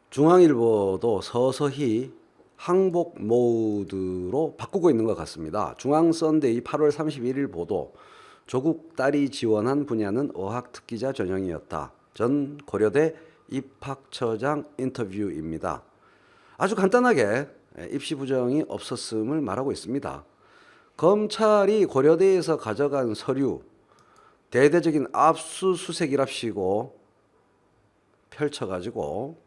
중앙일보도 서서히 항복 모드로 바꾸고 있는 것 같습니다. 중앙선데이 8월 31일 보도. 조국 딸이 지원한 분야는 어학특기자 전형이었다. 전 고려대 입학처장 인터뷰입니다. 아주 간단하게 입시 부정이 없었음을 말하고 있습니다. 검찰이 고려대에서 가져간 서류, 대대적인 압수수색이랍시고 펼쳐가지고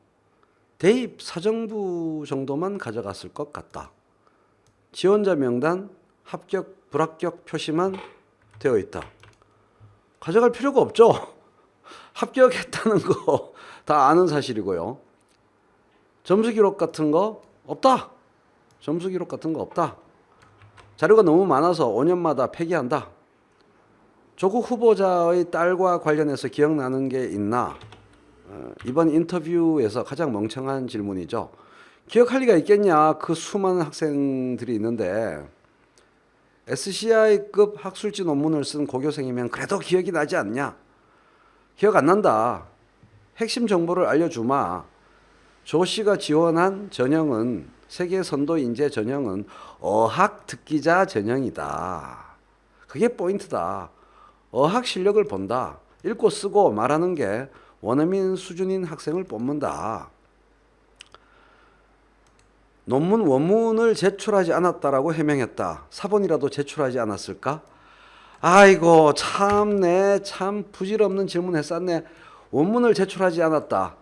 대입 사정부 정도만 가져갔을 것 같다. 지원자 명단, 합격, 불합격 표시만 되어 있다. 가져갈 필요가 없죠. 합격했다는 거 다 아는 사실이고요. 점수 기록 같은 거 없다. 점수 기록 같은 거 없다. 자료가 너무 많아서 5년마다 폐기한다. 조국 후보자의 딸과 관련해서 기억나는 게 있나? 이번 인터뷰에서 가장 멍청한 질문이죠. 기억할 리가 있겠냐? 그 수많은 학생들이 있는데 SCI급 학술지 논문을 쓴 고교생이면 그래도 기억이 나지 않냐? 기억 안 난다. 핵심 정보를 알려주마. 조 씨가 지원한 전형은 세계 선도 인재 전형은 어학 특기자 전형이다. 그게 포인트다. 어학 실력을 본다. 읽고 쓰고 말하는 게 원어민 수준인 학생을 뽑는다. 논문 원문을 제출하지 않았다라고 해명했다. 사본이라도 제출하지 않았을까? 아이고 참네, 참 부질없는 질문 했었네. 원문을 제출하지 않았다.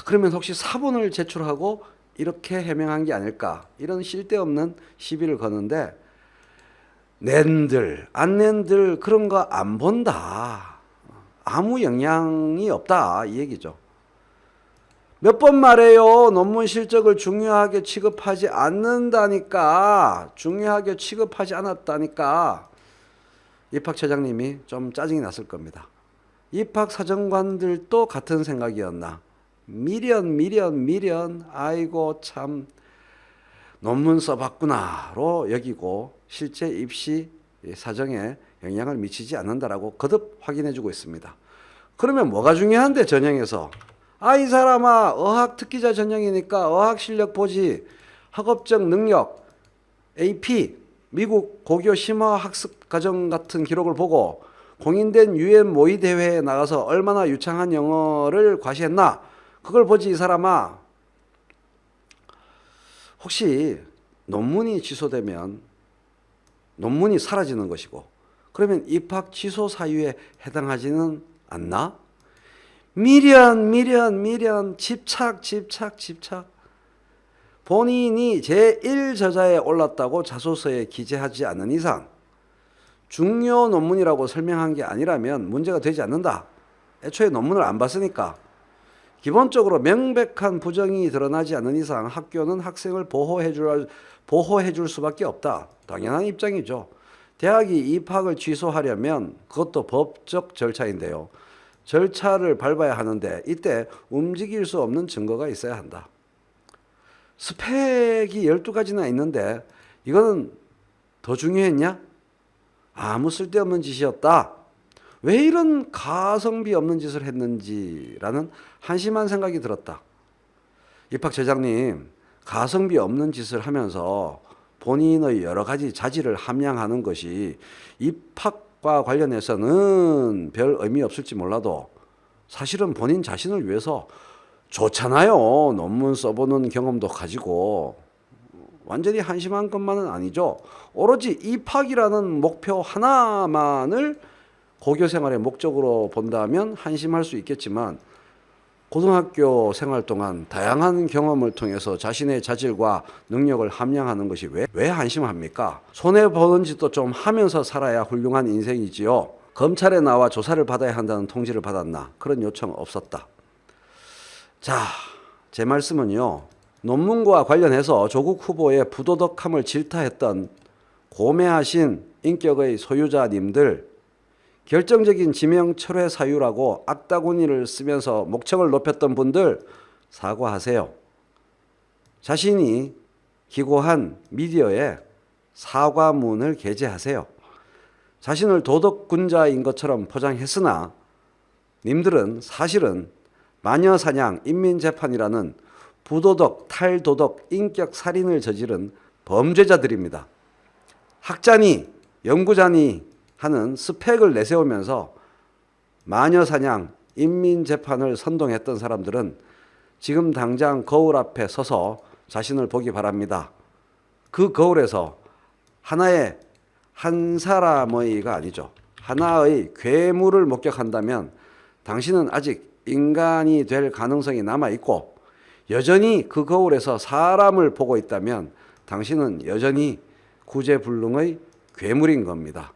그러면 혹시 사본을 제출하고 이렇게 해명한 게 아닐까? 이런 쓸데없는 시비를 거는데 낸들 안 낸들 그런 거 안 본다. 아무 영향이 없다 이 얘기죠. 몇 번 말해요. 논문 실적을 중요하게 취급하지 않는다니까. 중요하게 취급하지 않았다니까. 입학처장님이 좀 짜증이 났을 겁니다. 입학사정관들도 같은 생각이었나. 미련. 아이고 참 논문 써봤구나로 여기고 실제 입시 사정에 영향을 미치지 않는다라고 거듭 확인해주고 있습니다. 그러면 뭐가 중요한데 전형에서? 이 사람아 어학 특기자 전형이니까 어학 실력 보지. 학업적 능력, AP, 미국 고교 심화 학습 과정 같은 기록을 보고 공인된 UN 모의 대회에 나가서 얼마나 유창한 영어를 과시했나 그걸 보지 이 사람아. 혹시 논문이 취소되면 논문이 사라지는 것이고 그러면 입학 취소 사유에 해당하지는 않나? 미련, 집착. 본인이 제1저자에 올랐다고 자소서에 기재하지 않는 이상 중요 논문이라고 설명한 게 아니라면 문제가 되지 않는다. 애초에 논문을 안 봤으니까. 기본적으로 명백한 부정이 드러나지 않는 이상 학교는 학생을 보호해 줄 수밖에 없다. 당연한 입장이죠. 대학이 입학을 취소하려면 그것도 법적 절차인데요. 절차를 밟아야 하는데 이때 움직일 수 없는 증거가 있어야 한다. 스펙이 12가지나 있는데 이거는 더 중요했냐? 아무 쓸데없는 짓이었다. 왜 이런 가성비 없는 짓을 했는지라는 한심한 생각이 들었다. 입학처장님, 가성비 없는 짓을 하면서 본인의 여러 가지 자질을 함양하는 것이 입학과 관련해서는 별 의미 없을지 몰라도 사실은 본인 자신을 위해서 좋잖아요. 논문 써보는 경험도 가지고. 완전히 한심한 것만은 아니죠. 오로지 입학이라는 목표 하나만을 고교 생활의 목적으로 본다면 한심할 수 있겠지만 고등학교 생활 동안 다양한 경험을 통해서 자신의 자질과 능력을 함양하는 것이 왜 한심합니까? 손해보는 짓도 좀 하면서 살아야 훌륭한 인생이지요. 검찰에 나와 조사를 받아야 한다는 통지를 받았나? 그런 요청 없었다. 자, 제 말씀은요. 논문과 관련해서 조국 후보의 부도덕함을 질타했던 고매하신 인격의 소유자님들 결정적인 지명 철회 사유라고 악다구니를 쓰면서 목청을 높였던 분들 사과하세요. 자신이 기고한 미디어에 사과문을 게재하세요. 자신을 도덕군자인 것처럼 포장했으나 님들은 사실은 마녀사냥 인민재판이라는 부도덕, 탈도덕, 인격 살인을 저지른 범죄자들입니다. 학자니, 연구자니 하는 스펙을 내세우면서 마녀사냥, 인민재판을 선동했던 사람들은 지금 당장 거울 앞에 서서 자신을 보기 바랍니다. 그 거울에서 한 사람의가 아니죠. 하나의 괴물을 목격한다면 당신은 아직 인간이 될 가능성이 남아있고, 여전히 그 거울에서 사람을 보고 있다면 당신은 여전히 구제불능의 괴물인 겁니다.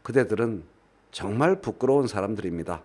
그대들은 정말 부끄러운 사람들입니다.